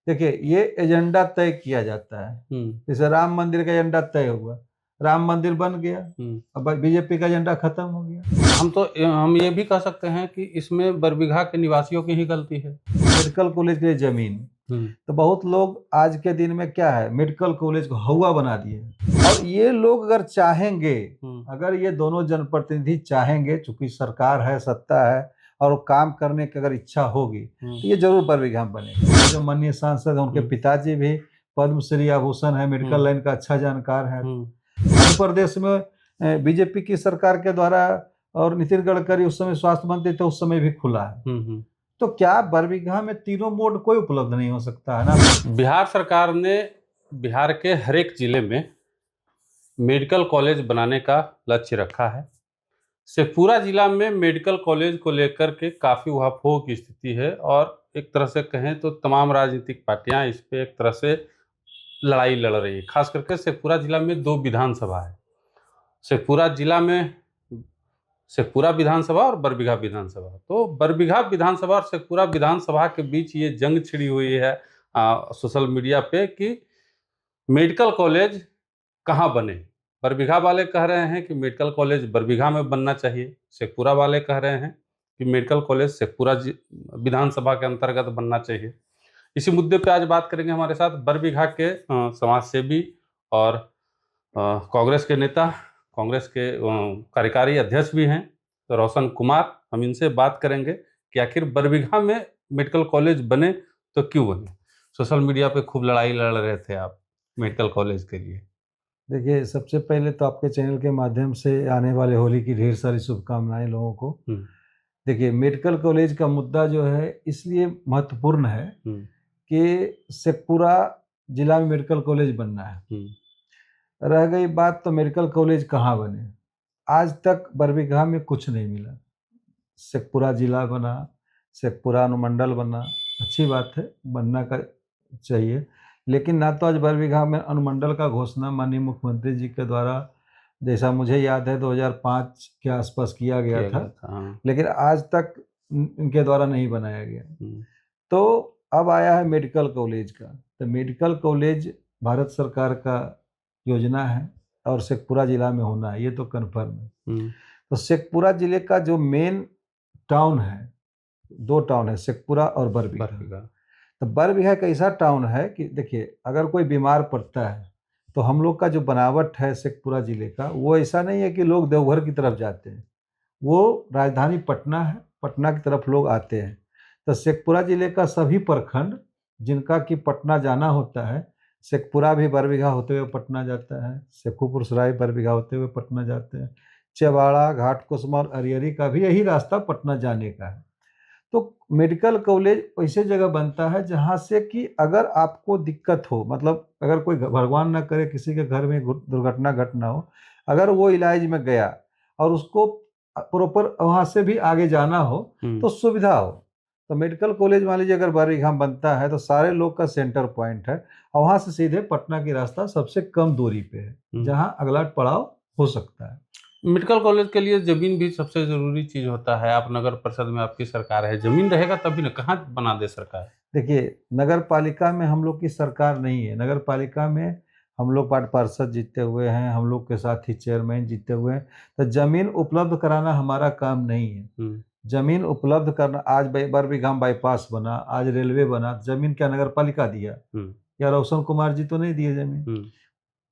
देखिए ये एजेंडा तय किया जाता है। जैसे राम मंदिर का एजेंडा तय हुआ, राम मंदिर बन गया, अब बीजेपी का एजेंडा खत्म हो गया। हम ये भी कह सकते हैं कि इसमें बरबीघा के निवासियों की ही गलती है। मेडिकल कॉलेज के लिए जमीन, तो बहुत लोग आज के दिन में क्या है, मेडिकल कॉलेज को हवा बना दिए। और ये लोग अगर चाहेंगे, अगर ये दोनों जनप्रतिनिधि चाहेंगे, चूंकि सरकार है, सत्ता है और काम करने की अगर इच्छा होगी तो ये जरूर बरबीघा बनेगा। जो माननीय सांसद है उनके पिताजी भी पद्मश्री आभूषण है, मेडिकल लाइन का अच्छा जानकार है। मध्य प्रदेश में बीजेपी की सरकार के द्वारा और नितिन गडकरी उस समय स्वास्थ्य मंत्री थे, उस समय भी खुला है। तो क्या बरबीघा में तीनों मोड कोई उपलब्ध नहीं हो सकता है ना? बिहार सरकार ने बिहार के हर एक जिले में मेडिकल कॉलेज बनाने का लक्ष्य रखा है। शेखपुरा जिला में मेडिकल कॉलेज को लेकर के काफ़ी उहापोह की स्थिति है और एक तरह से कहें तो तमाम राजनीतिक पार्टियां इस पे एक तरह से लड़ाई लड़ रही है। खास करके शेखपुरा जिला में 2 विधानसभा है, शेखपुरा जिला में शेखपुरा विधानसभा और बरबीघा विधानसभा। तो बरबीघा विधानसभा और शेखपुरा विधानसभा के बीच ये जंग छिड़ी हुई है सोशल मीडिया पे कि मेडिकल कॉलेज कहाँ बने। बरबीघा वाले कह रहे हैं कि मेडिकल कॉलेज बरबीघा में बनना चाहिए, शेखपुरा वाले कह रहे हैं कि मेडिकल कॉलेज शेखपुरा विधानसभा के अंतर्गत बनना चाहिए। इसी मुद्दे पे आज बात करेंगे। हमारे साथ बरबीघा के समाज सेवी और कांग्रेस के नेता, कांग्रेस के कार्यकारी अध्यक्ष भी हैं तो रोशन कुमार। हम इनसे बात करेंगे कि आखिर बरबीघा में मेडिकल कॉलेज बने तो क्यों बने। सोशल मीडिया पे खूब लड़ाई लड़ रहे थे आप मेडिकल कॉलेज के लिए। देखिए, सबसे पहले तो आपके चैनल के माध्यम से आने वाले होली की ढेर सारी शुभकामनाएं लोगों को। देखिए, मेडिकल कॉलेज का मुद्दा जो है इसलिए महत्वपूर्ण है कि शेखपुरा जिला में मेडिकल कॉलेज बनना है। रह गई बात तो मेडिकल कॉलेज कहाँ बने, आज तक बरबीघा में कुछ नहीं मिला। शेखपुरा जिला बना, शेखपुरा अनुमंडल बना, अच्छी बात है, बनना का चाहिए, लेकिन ना तो आज बरबीघा में अनुमंडल का घोषणा माननीय मुख्यमंत्री जी के द्वारा, जैसा मुझे याद है 2005 के आसपास किया गया था। लेकिन आज तक इनके द्वारा नहीं बनाया गया। तो अब आया है मेडिकल कॉलेज का, तो मेडिकल कॉलेज भारत सरकार का योजना है और शेखपुरा जिला में होना है, ये तो कन्फर्म है। तो शेखपुरा जिले का जो मेन टाउन है, 2 टाउन है, शेखपुरा और बरबीघा। तो बरबीघा एक ऐसा टाउन है कि देखिए, अगर कोई बीमार पड़ता है तो हम लोग का जो बनावट है शेखपुरा जिले का, वो ऐसा नहीं है कि लोग देवघर की तरफ जाते हैं, वो राजधानी पटना है, पटना की तरफ लोग आते हैं। तो शेखपुरा जिले का सभी प्रखंड जिनका कि पटना जाना होता है, शेखपुरा भी बरबीघा होते हुए पटना जाता है, शेखोपुर सराय बरबीघा होते हुए पटना जाते हैं, चेवाड़ा, घाटकुसुम और अरियरी का भी यही रास्ता पटना जाने का है। तो मेडिकल कॉलेज ऐसे जगह बनता है जहाँ से कि अगर आपको दिक्कत हो, मतलब अगर कोई भगवान ना करे किसी के घर में दुर्घटना घटना हो, अगर वो इलाज में गया और उसको प्रॉपर वहाँ से भी आगे जाना हो तो सुविधा हो। तो मेडिकल कॉलेज मान लीजिए अगर बरबीघा बनता है तो सारे लोग का सेंटर पॉइंट है और वहाँ से सीधे पटना की रास्ता सबसे कम दूरी पे है, जहाँ अगला पड़ाव हो सकता है। मेडिकल कॉलेज के लिए जमीन भी सबसे जरूरी चीज होता है। आप नगर परिषद में आपकी सरकार है, जमीन रहेगा तभी ना, कहाँ बना दे सरकार। देखिए, नगर पालिका में हम लोग की सरकार नहीं है, नगर पालिका में हम लोग वार्ड पार्षद जीते हुए हैं, हम लोग के साथ ही चेयरमैन जीते हुए हैं। तो जमीन उपलब्ध कराना हमारा काम नहीं है। जमीन उपलब्ध करना, आज बरबीघा बाईपास बना, आज रेलवे बना, जमीन क्या नगर पालिका दिया या रोशन कुमार जी तो नहीं दिए जमीन।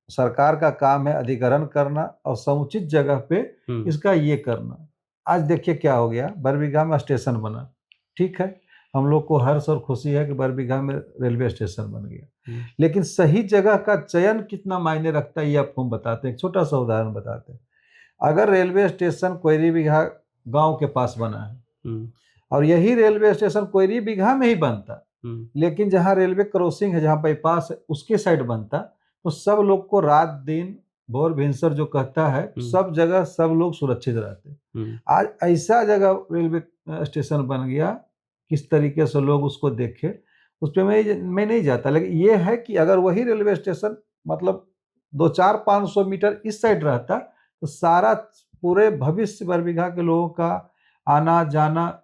सरकार का काम है अधिग्रहण करना और समुचित जगह पे इसका ये करना। आज देखिए क्या हो गया, बरबीघा में स्टेशन बना, ठीक है, हम लोग को हर्ष और खुशी है कि बरबीघा में रेलवे स्टेशन बन गया, लेकिन सही जगह का चयन कितना मायने रखता है ये आपको हम बताते हैं। एक छोटा सा उदाहरण बताते हैं। अगर रेलवे स्टेशन कोयरीबीघा गांव के पास बना है और यही रेलवे स्टेशन कोयरीबीघा में ही बनता, लेकिन जहाँ रेलवे क्रॉसिंग है, जहाँ बाईपास है, उसके साइड बनता, तो सब लोग को रात दिन भोर भिनसर जो कहता है, सब जगह सब लोग सुरक्षित रहते। आज ऐसा जगह रेलवे स्टेशन बन गया, किस तरीके से लोग उसको देखे उस पर मैं नहीं जाता, लेकिन ये है कि अगर वही रेलवे स्टेशन मतलब 200-500 मीटर इस साइड रहता तो सारा पूरे भविष्य बरबीघा के लोगों का आना जाना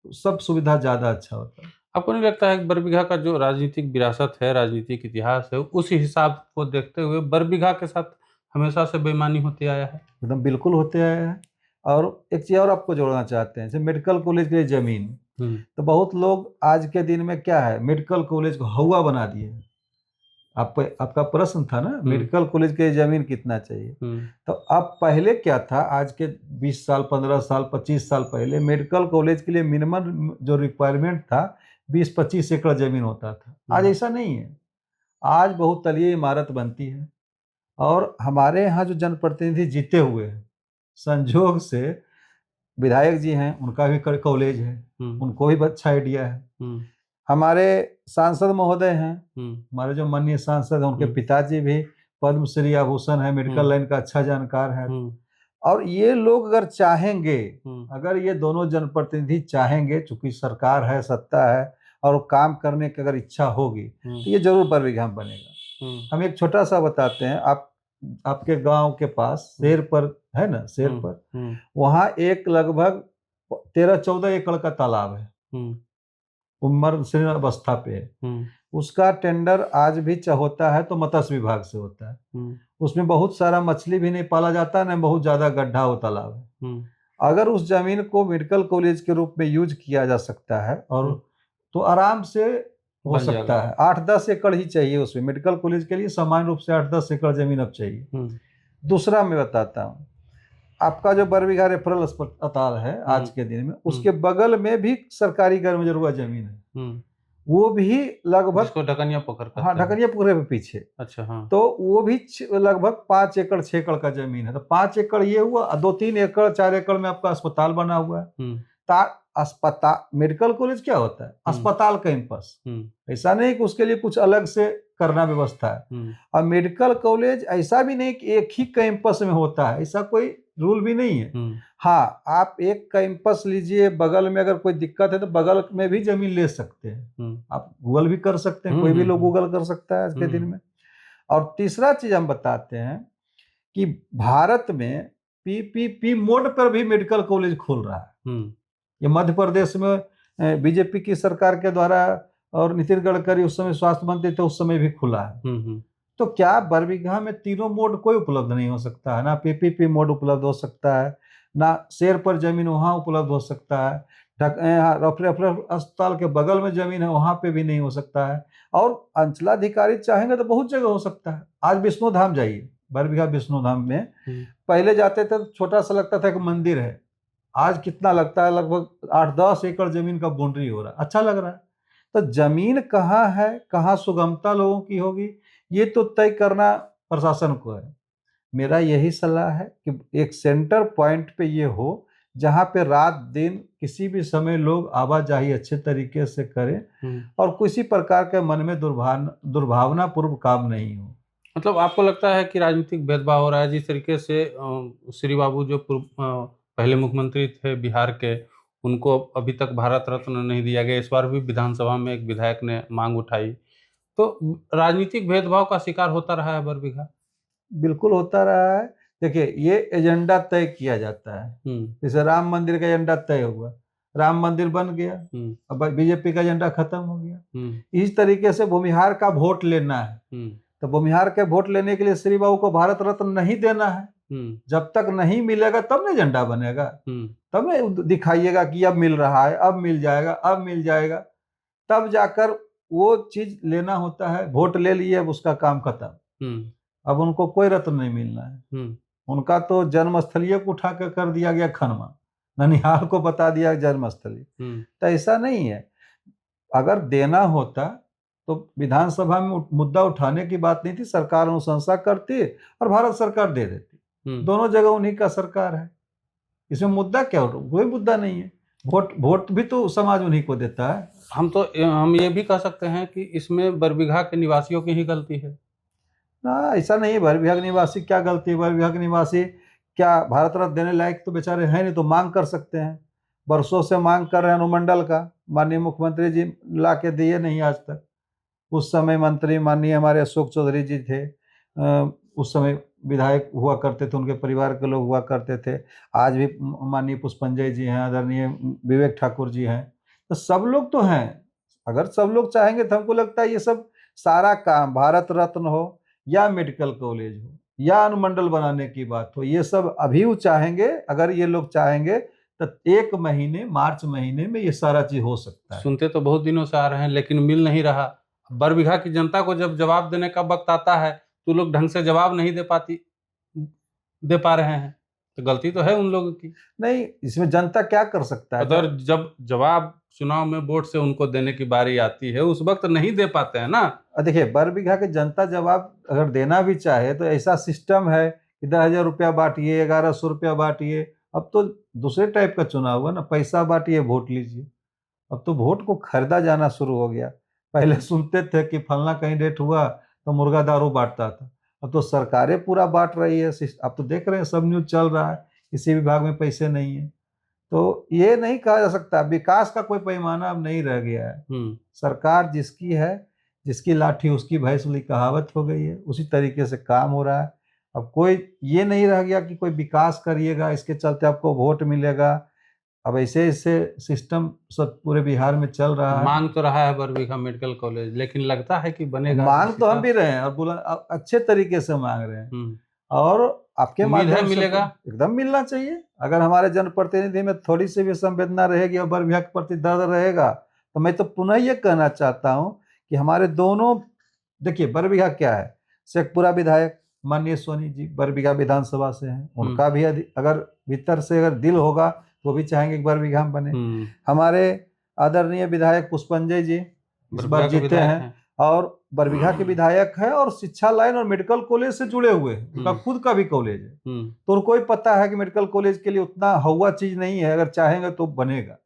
सब सुविधा ज़्यादा अच्छा होता है। आपको नहीं लगता है कि बरबीघा का जो राजनीतिक विरासत है, राजनीतिक इतिहास है, उस हिसाब को देखते हुए बरबीघा के साथ हमेशा से बेईमानी होते आया है? एकदम बिल्कुल होते आए हैं। और एक चीज़ और आपको जोड़ना चाहते हैं, जैसे मेडिकल कॉलेज के लिए ज़मीन, तो बहुत लोग आज के दिन में क्या है, मेडिकल कॉलेज को हौवा बना दिए। आपका प्रश्न था ना, मेडिकल कॉलेज के लिए ज़मीन कितना चाहिए। तो अब पहले क्या था, आज के 20 साल, 15 साल, 25 साल पहले मेडिकल कॉलेज के लिए मिनिमम जो रिक्वायरमेंट था 20-25 एकड़ ज़मीन होता था। आज ऐसा नहीं है। आज बहुतलीय इमारत बनती है। और हमारे यहाँ जो जनप्रतिनिधि जीते हुए हैं, संजोग से विधायक जी हैं, उनका भी कॉलेज है, उनको भी अच्छा आइडिया है। हमारे सांसद महोदय हैं, हमारे जो माननीय सांसद हैं, उनके पिताजी भी पद्मश्री आभूषण है, मेडिकल लाइन का अच्छा जानकार है। और ये लोग अगर चाहेंगे, अगर ये दोनों जनप्रतिनिधि चाहेंगे, चूंकि सरकार है, सत्ता है और काम करने की अगर इच्छा होगी, तो ये जरूर बरबीघा में बनेगा। हम एक छोटा सा बताते हैं, आपके गांव के पास शेर पर है ना, शेर पर वहाँ एक लगभग 13-14 एकड़ का तालाब है, उम्र अवस्था पे है। उसका टेंडर आज भी होता है तो मत्स्य विभाग से होता है। उसमें बहुत सारा मछली भी नहीं पाला जाता, न बहुत ज्यादा गड्ढा हो तालाब है। अगर उस जमीन को मेडिकल कॉलेज के रूप में यूज किया जा सकता है, और तो आराम से हो सकता है। 8-10 एकड़ ही चाहिए उसमें, मेडिकल कॉलेज के लिए सामान्य रूप से 8-10 एकड़ जमीन अब चाहिए। दूसरा मैं बताता हूँ, आपका जो बरबीघा रेफरल अस्पताल है आज के दिन में, उसके बगल में भी सरकारी गर्मजरुआ जमीन है। वो भी लगभग ढकनिया पोखर, हाँ, ढकनिया पोखर के पीछे। अच्छा, हाँ। तो वो भी लगभग 5 एकड़ 6 एकड़ का जमीन है। तो 5 एकड़ ये हुआ, 2-3 एकड़ 4 एकड़ में आपका अस्पताल बना हुआ है। अस्पताल मेडिकल कॉलेज क्या होता है, अस्पताल कैंपस। ऐसा नहीं कि उसके लिए कुछ अलग से करना व्यवस्था है। और मेडिकल कॉलेज ऐसा भी नहीं कि एक ही कैंपस में होता है, ऐसा कोई रूल भी नहीं है। हाँ, आप एक कैंपस लीजिए, बगल में अगर कोई दिक्कत है तो बगल में भी जमीन ले सकते हैं। आप गूगल भी कर सकते हैं, कोई भी लोग गूगल कर सकता है आज के दिन में। और तीसरा चीज हम बताते हैं कि भारत में पीपीपी मोड पर भी मेडिकल कॉलेज खुल रहा है। ये मध्य प्रदेश में बीजेपी की सरकार के द्वारा, और नितिन गडकरी उस समय स्वास्थ्य मंत्री थे, उस समय भी खुला है। तो क्या बरबीघा में तीनों मोड कोई उपलब्ध नहीं हो सकता है? ना पीपीपी मोड उपलब्ध हो सकता है, ना शेर पर जमीन वहाँ उपलब्ध हो सकता है, रेफरल अस्पताल के बगल में जमीन है वहाँ पे भी नहीं हो सकता है। और अंचलाधिकारी चाहेंगे तो बहुत जगह हो सकता है। आज विष्णु धाम जाइए, बरबीघा विष्णु धाम में पहले जाते थे तो छोटा सा लगता था कि मंदिर है, आज कितना लगता है, लगभग 8-10 एकड़ जमीन का बाउंड्री हो रहा है, अच्छा लग रहा है। तो जमीन कहाँ है, कहाँ सुगमता लोगों की होगी, ये तो तय करना प्रशासन को है। मेरा यही सलाह है कि एक सेंटर पॉइंट पे ये हो, जहाँ पे रात दिन किसी भी समय लोग आवाजाही अच्छे तरीके से करें और किसी प्रकार के मन में दुर्भावना पूर्व काम नहीं हो। मतलब आपको लगता है कि राजनीतिक भेदभाव हो रहा है? जिस तरीके से श्री बाबू जो पहले मुख्यमंत्री थे बिहार के, उनको अभी तक भारत रत्न नहीं दिया गया, इस बार भी विधानसभा में एक विधायक ने मांग उठाई, तो राजनीतिक भेदभाव का शिकार होता रहा है बरबीघा? बिल्कुल होता रहा है। देखिए, ये एजेंडा तय किया जाता है। जैसे राम मंदिर का एजेंडा तय हुआ, राम मंदिर बन गया, अब बीजेपी का एजेंडा खत्म हो गया। इस तरीके से भूमिहार का वोट लेना है, तो भूमिहार के वोट लेने के लिए श्री बाबू को भारत रत्न नहीं देना है। जब तक नहीं मिलेगा तब ना एजेंडा बनेगा, तब ना दिखाइएगा कि अब मिल रहा है, अब मिल जाएगा, अब मिल जाएगा, तब जाकर वो चीज लेना होता है। वोट ले लिए, अब उसका काम खत्म। अब उनको कोई रत्न नहीं मिलना है। उनका तो जन्मस्थलीय को उठा कर दिया गया खनवा, ननिहाल को बता दिया जन्मस्थली। तो ऐसा नहीं है। अगर देना होता तो विधानसभा में मुद्दा उठाने की बात नहीं थी, सरकार अनुशंसा करती और भारत सरकार दे देती। दोनों जगह उन्हीं का सरकार है, इसमें मुद्दा क्या हो? कोई मुद्दा नहीं है। वोट भी तो समाज उन्हीं को देता है। हम ये भी कह सकते हैं कि इसमें बरबीघा के निवासियों की ही गलती है ना? ऐसा नहीं है। बरबीघा के निवासी क्या गलती है? बरबीघा के निवासी क्या भारत रत्न देने लायक तो बेचारे हैं नहीं, तो मांग कर सकते हैं। वर्षों से मांग कर रहे हैं अनुमंडल का, माननीय मुख्यमंत्री जी ला के दिए नहीं आज तक। उस समय मंत्री माननीय हमारे अशोक चौधरी जी थे, उस समय विधायक हुआ करते थे, उनके परिवार के लोग हुआ करते थे। आज भी माननीय पुष्पंजय जी हैं, आदरणीय विवेक ठाकुर जी हैं, तो सब लोग तो हैं। अगर सब लोग चाहेंगे तो हमको लगता है ये सब सारा काम, भारत रत्न हो या मेडिकल कॉलेज हो या अनुमंडल बनाने की बात हो, ये सब अभी वो चाहेंगे, अगर ये लोग चाहेंगे तो 1 महीने, मार्च महीने में ये सारा चीज हो सकता है। सुनते तो बहुत दिनों से आ रहे हैं लेकिन मिल नहीं रहा। बरबीघा की जनता को जब जवाब देने का वक्त आता है तो लोग ढंग से जवाब नहीं दे पा रहे हैं, तो गलती तो है उन लोगों की। नहीं, इसमें जनता क्या कर सकता है? अगर जब जवाब चुनाव में वोट से उनको देने की बारी आती है उस वक्त नहीं दे पाते हैं ना। देखिए, बरबीघा के जनता जवाब अगर देना भी चाहे तो ऐसा सिस्टम है कि 10,000 रुपया बांटिए, 1100 रुपया बांटिए। अब तो दूसरे टाइप का चुनाव हुआ ना, पैसा बांटिए, वोट लीजिए। अब तो वोट को खरीदा जाना शुरू हो गया। पहले सुनते थे कि फलना कैंडिडेट हुआ तो मुर्गा दारू बांटता था, अब तो सरकारें पूरा बांट रही है। अब तो देख रहे हैं, सब न्यूज चल रहा है, किसी विभाग में पैसे नहीं है। तो ये नहीं कहा जा सकता, विकास का कोई पैमाना अब नहीं रह गया है। सरकार जिसकी है, जिसकी लाठी उसकी भैंस वाली कहावत हो गई है, उसी तरीके से काम हो रहा है। अब कोई ये नहीं रह गया कि कोई विकास करिएगा इसके चलते आपको वोट मिलेगा। अब ऐसे ऐसे सिस्टम सब पूरे बिहार में चल रहा है। मांग तो रहा है बरबीघा मेडिकल कॉलेज, लेकिन लगता है कि बनेगा। मांग तो हम भी रहे हैं और अच्छे तरीके से मांग रहे हैं, और आपके माध्यम से मिलेगा, एकदम मिलना चाहिए। अगर हमारे जनप्रतिनिधि में थोड़ी सी भी संवेदना रहेगी और बरबीघा के प्रति दर्द रहेगा, तो मैं तो पुनः ये कहना चाहता हूँ कि हमारे दोनों, देखिए बरबीघा क्या है, शेखपुरा विधायक माननीय सोनी जी बरबीघा विधानसभा से हैं, उनका भी अगर भीतर से अगर दिल होगा वो भी चाहेंगे कि बरबीघा में बने। हमारे आदरणीय विधायक पुष्पंजय जी इस बार जीते हैं और बरबीघा के विधायक है और शिक्षा लाइन और मेडिकल कॉलेज से जुड़े हुए हैं, उनका खुद का भी कॉलेज है, तो उनको ही पता है कि मेडिकल कॉलेज के लिए उतना हवा चीज नहीं है, अगर चाहेंगे तो बनेगा।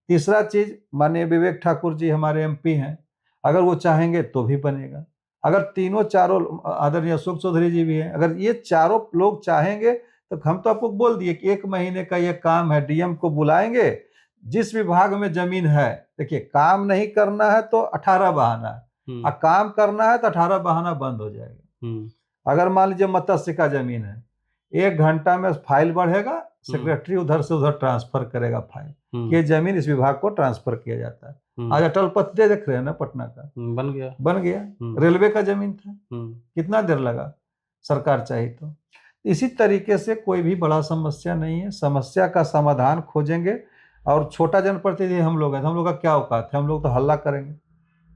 तीसरा चीज, माननीय विवेक ठाकुर जी हमारे एमपी हैं, अगर वो चाहेंगे तो भी बनेगा। अगर तीनों चारों, आदरणीय अशोक चौधरी जी भी हैं, अगर ये चारों लोग चाहेंगे तो हम तो आपको बोल दिए कि 1 महीने का ये काम है, डीएम को बुलाएंगे, जिस विभाग में जमीन है, देखिए काम नहीं करना है तो 18 बहाना है, और काम करना है तो 18 बहाना बंद हो जाएगा। अगर मान लीजिए मत्स्य का जमीन है, 1 घंटा में फाइल बढ़ेगा, सेक्रेटरी उधर से उधर ट्रांसफर करेगा फाइल, ये जमीन इस विभाग को ट्रांसफर किया जाता है। आज अटल पथ देख रहे हैं ना, पटना का बन गया। रेलवे का जमीन था, कितना देर लगा, सरकार चाहिए तो। इसी तरीके से कोई भी बड़ा समस्या नहीं है, समस्या का समाधान खोजेंगे। और छोटा जनप्रतिनिधि हम लोग हैं, हम लोग का क्या औकात है, हम लोग तो हल्ला करेंगे,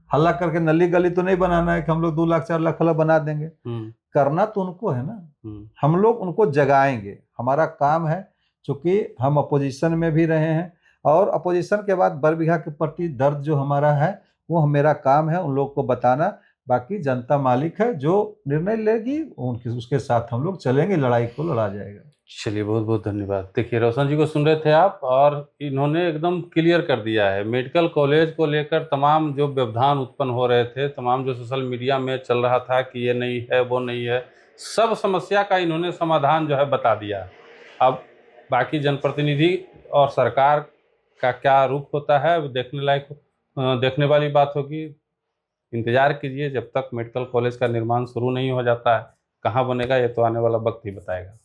हल्ला करके नली गली तो नहीं बनाना है कि हम लोग 2 लाख 4 लाख हल्ला बना देंगे। करना तो उनको है ना, हम लोग उनको जगाएंगे, हमारा काम है। चूंकि हम अपोजिशन में भी रहे हैं और अपोजिशन के बाद बरबीघा के प्रति दर्द जो हमारा है वो मेरा काम है उन लोग को बताना। बाकी जनता मालिक है, जो निर्णय लेगी उसके साथ हम लोग चलेंगे, लड़ाई को लड़ा जाएगा। चलिए, बहुत बहुत धन्यवाद। देखिए, रोशन जी को सुन रहे थे आप, और इन्होंने एकदम क्लियर कर दिया है। मेडिकल कॉलेज को लेकर तमाम जो व्यवधान उत्पन्न हो रहे थे, तमाम जो सोशल मीडिया में चल रहा था कि ये नहीं है वो नहीं है, सब समस्या का इन्होंने समाधान जो है बता दिया। अब बाकी जनप्रतिनिधि और सरकार का क्या रुख होता है वो देखने वाली बात होगी। इंतजार कीजिए, जब तक मेडिकल कॉलेज का निर्माण शुरू नहीं हो जाता है। कहाँ बनेगा ये तो आने वाला वक्त ही बताएगा।